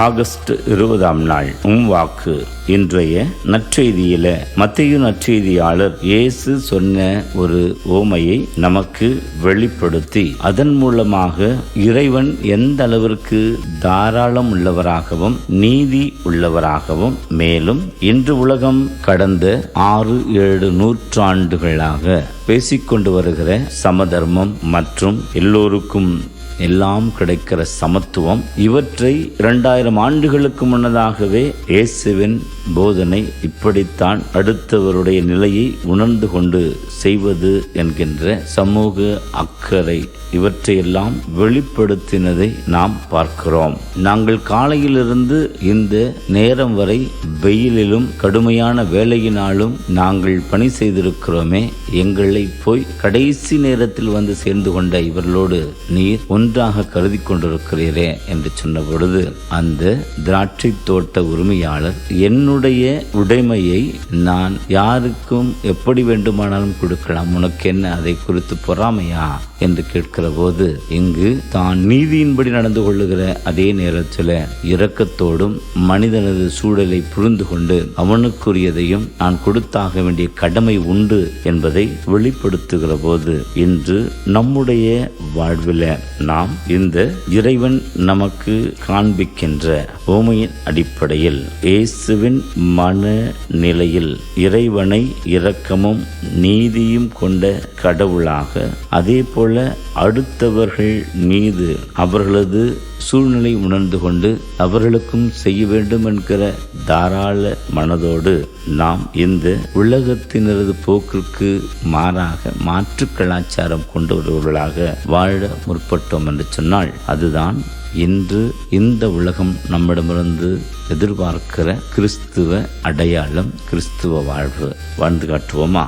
August 20 நாள் வாக்கு. இன்றைய நற்செய்தியில மத்தேயு நற்செய்தியாளர் இயேசு சொன்ன ஒரு ஓமையை நமக்கு வெளிப்படுத்தி அதன் மூலமாக இறைவன் எந்த அளவிற்கு தாராளம் உள்ளவராகவும் நீதி உள்ளவராகவும், மேலும் இன்று உலகம் கடந்த 6-7 நூற்றாண்டுகளாக பேசிக்கொண்டு வருகிற சமதர்மம் மற்றும் எல்லோருக்கும் எல்லாம் கிடைக்கிற சமத்துவம், இவற்றை 2000 ஆண்டுகளுக்கு முன்னதாகவே இயேசுவின் போதனை இப்படித்தான் அடுத்தவருடைய நிலையை உணர்ந்து கொண்டு செய்வது என்கின்ற சமூக அக்கறை, இவற்றையெல்லாம் வெளிப்படுத்தினதை நாம் பார்க்கிறோம். நாங்கள் காலையிலிருந்து இந்த நேரம் வரை வெயிலிலும் கடுமையான வேலையினாலும் நாங்கள் பணி செய்திருக்கிறோமே, எங்களை போய் கடைசி நேரத்தில் வந்து சேர்ந்து கொண்ட இவர்களோடு நீர் ஒன்றாக கருதி கொண்டிருக்கிறீரே என்று சொன்ன பொழுது, அந்த திராட்சை தோட்ட உரிமையாளர் என்னுடைய உடைமையை நான் யாருக்கும் எப்படி வேண்டுமானாலும் கொடுக்கலாம், உனக்கு என்ன அதை குறித்து பொறாமையா என்று கேட்கிற போது, இங்கு தான் நீதியின்படி நடந்து கொள்ளுகிற அதே நேரத்தில் இரக்கத்தோடும் மனிதனது சூழலை புரிந்து கொண்டு அவனுக்குரியதையும் நான் கொடுத்தாக வேண்டிய கடமை உண்டு என்பதை வெளிப்படுத்துகிற போது, இன்று நம்முடைய வாழ்வில் நாம் இந்த இறைவன் நமக்கு காண்பிக்கின்ற ஓமையின் அடிப்படையில் இயேசுவின் மனநிலையில் இறைவனை இரக்கமும் நீதியும் கொண்ட கடவுளாக, அதே போல அடுத்தவர்கள் மீது அவர்களது சூழ்நிலை உணர்ந்து கொண்டு அவர்களுக்கும் செய்ய வேண்டும் என்கிற தாராள மனதோடு நாம் இந்த உலகத்தினரது போக்கிற்கு மாறாக மாற்று கலாச்சாரம் கொண்டவர்களாக வாழ முற்பட்டோம் என்று சொன்னால், அதுதான் இன்று இந்த உலகம் நம்மிடமிருந்து எதிர்பார்க்கிற கிறிஸ்துவ அடையாளம், கிறிஸ்துவ வாழ்வு. வாழ்ந்து காட்டுவோமா?